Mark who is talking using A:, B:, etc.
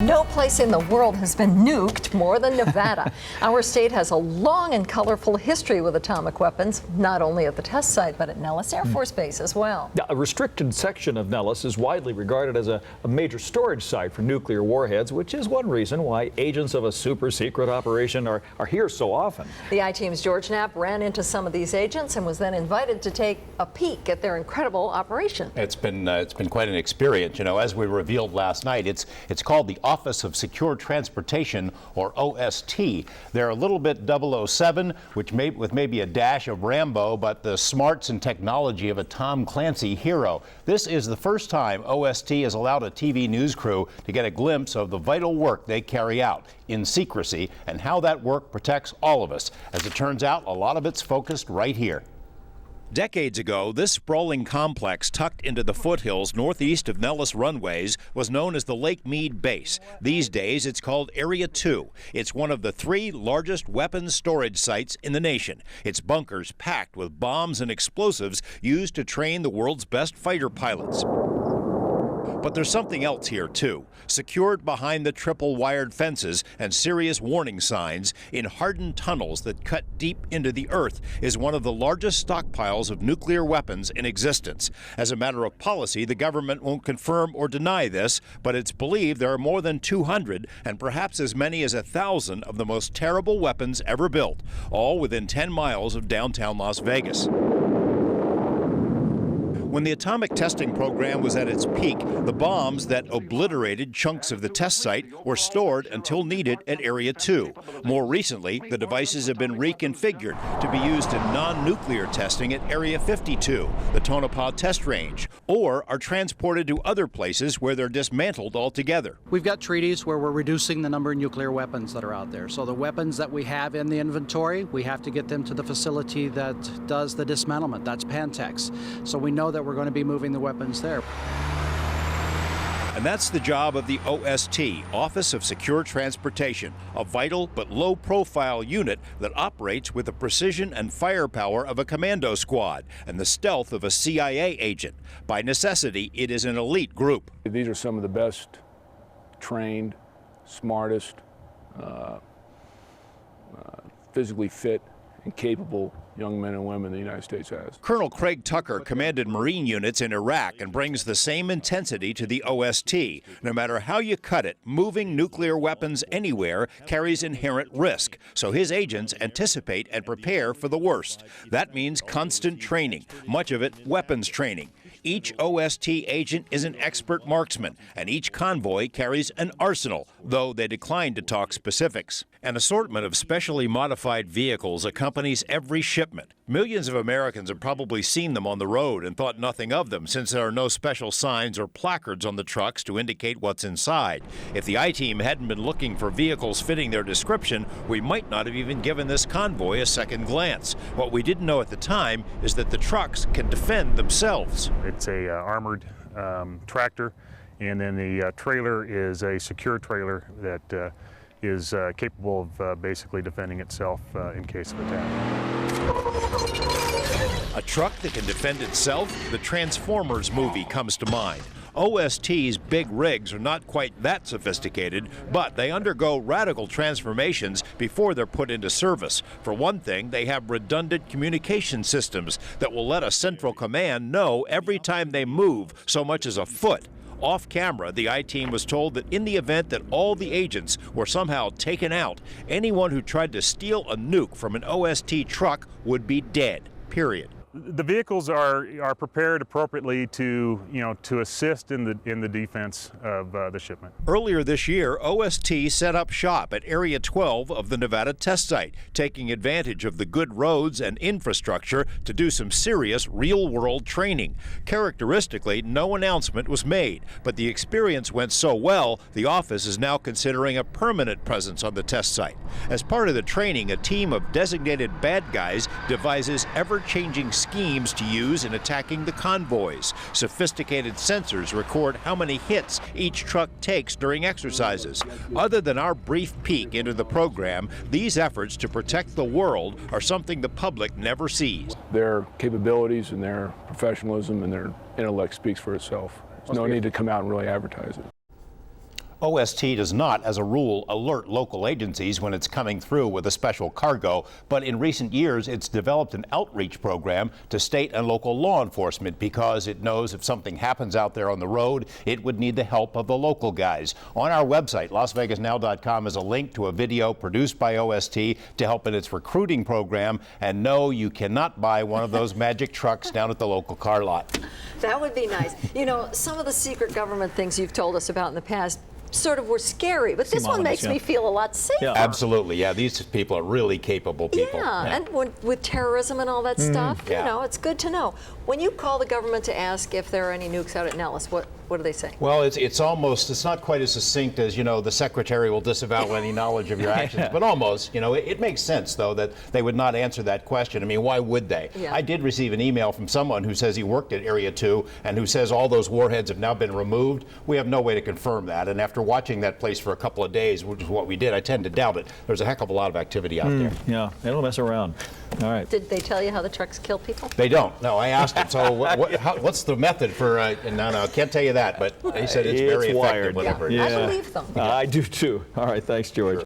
A: No place in the world has been nuked more than Nevada. Our state has a long and colorful history with atomic weapons, not only at the test site, but at Nellis Air Force Base as well.
B: A restricted section of Nellis is widely regarded as a major storage site for nuclear warheads, which is one reason why agents of a super secret operation are here so often.
A: The I-Team's George Knapp ran into some of these agents and was then invited to take a peek at their incredible operation.
C: It's been quite an experience. You know, as we revealed last night, it's called the Office of Secure Transportation, or OST. They're a little bit 007, with maybe a dash of Rambo, but the smarts and technology of a Tom Clancy hero. This is the first time OST has allowed a TV news crew to get a glimpse of the vital work they carry out in secrecy and how that work protects all of us. As it turns out, a lot of it's focused right here. Decades ago, this sprawling complex tucked into the foothills northeast of Nellis runways was known as the Lake Mead Base. These days, it's called Area 2. It's one of the 3 largest weapons storage sites in the nation. Its bunkers packed with bombs and explosives used to train the world's best fighter pilots. But there's something else here, too. Secured behind the triple-wired fences and serious warning signs in hardened tunnels that cut deep into the earth is one of the largest stockpiles of nuclear weapons in existence. As a matter of policy, the government won't confirm or deny this, but it's believed there are more than 200 and perhaps as many as 1,000 of the most terrible weapons ever built, all within 10 miles of downtown Las Vegas. When the atomic testing program was at its peak, the bombs that obliterated chunks of the test site were stored until needed at Area 2. More recently, the devices have been reconfigured to be used in non-nuclear testing at Area 52, the Tonopah test range, or are transported to other places where they're dismantled altogether.
D: We've got treaties where we're reducing the number of nuclear weapons that are out there. So the weapons that we have in the inventory, we have to get them to the facility that does the dismantlement. That's Pantex. So we know that we're going to be moving the weapons there.
C: And that's the job of the OST, Office of Secure Transportation, a vital but low-profile unit that operates with the precision and firepower of a commando squad and the stealth of a CIA agent. By necessity, it is an elite group.
E: These are some of the best trained, smartest, physically fit and capable young men and women the United States has.
C: Colonel Craig Tucker commanded Marine units in Iraq and brings the same intensity to the OST. No matter how you cut it, moving nuclear weapons anywhere carries inherent risk, so his agents anticipate and prepare for the worst. That means constant training, much of it weapons training. Each OST agent is an expert marksman, and each convoy carries an arsenal, though they decline to talk specifics. An assortment of specially modified vehicles accompanies every shipment. Millions of Americans have probably seen them on the road and thought nothing of them, since there are no special signs or placards on the trucks to indicate what's inside. If the I-Team hadn't been looking for vehicles fitting their description, we might not have even given this convoy a second glance. What we didn't know at the time is that the trucks can defend themselves.
F: It's a armored tractor, and then the trailer is a secure trailer that is capable of basically defending itself in case of attack.
C: A truck that can defend itself? The Transformers movie comes to mind. OST's big rigs are not quite that sophisticated, but they undergo radical transformations before they're put into service. For one thing, they have redundant communication systems that will let a central command know every time they move so much as a foot. Off camera, the I-Team was told that in the event that all the agents were somehow taken out, anyone who tried to steal a nuke from an OST truck would be dead, period.
F: The vehicles are prepared appropriately to assist in the defense of the shipment.
C: Earlier this year, OST set up shop at Area 12 of the Nevada test site, taking advantage of the good roads and infrastructure to do some serious real-world training. Characteristically, no announcement was made, but the experience went so well, the office is now considering a permanent presence on the test site. As part of the training, a team of designated bad guys devises ever-changing schemes to use in attacking the convoys. Sophisticated sensors record how many hits each truck takes during exercises. Other than our brief peek into the program, these efforts to protect the world are something the public never sees.
E: Their capabilities and their professionalism and their intellect speaks for itself. There's no need to come out and really advertise it.
C: OST does not, as a rule, alert local agencies when it's coming through with a special cargo, but in recent years it's developed an outreach program to state and local law enforcement because it knows if something happens out there on the road, it would need the help of the local guys. On our website, LasVegasNow.com, is a link to a video produced by OST to help in its recruiting program. And no, you cannot buy one of those magic trucks down at the local car lot.
A: That would be nice. You know, some of the secret government things you've told us about in the past sort of were scary, but this one makes me feel a lot safer.
B: Yeah.
C: Absolutely, yeah. These people are really capable people.
A: Yeah, and with terrorism and all that stuff,
C: yeah.
A: you know, it's good to know. When you call the government to ask if there are any nukes out at Nellis, what do they say?
C: Well, it's not quite as succinct as, you know, the secretary will disavow any knowledge of your actions, but almost, you know, it makes sense, though, that they would not answer that question. I mean, why would they?
A: Yeah.
C: I did receive an email from someone who says he worked at Area 2 and who says all those warheads have now been removed. We have no way to confirm that, and after watching that place for a couple of days, which is what we did, I tend to doubt it. There's a heck of a lot of activity out there.
B: Yeah, they don't mess around. All right.
A: Did they tell you how the trucks kill people?
C: They don't. No, I asked him. So what's the method for? No, I can't tell you that. But he said it's very effective.
B: wired.
C: Whatever.
A: I believe them.
B: I do too. All right, thanks, George.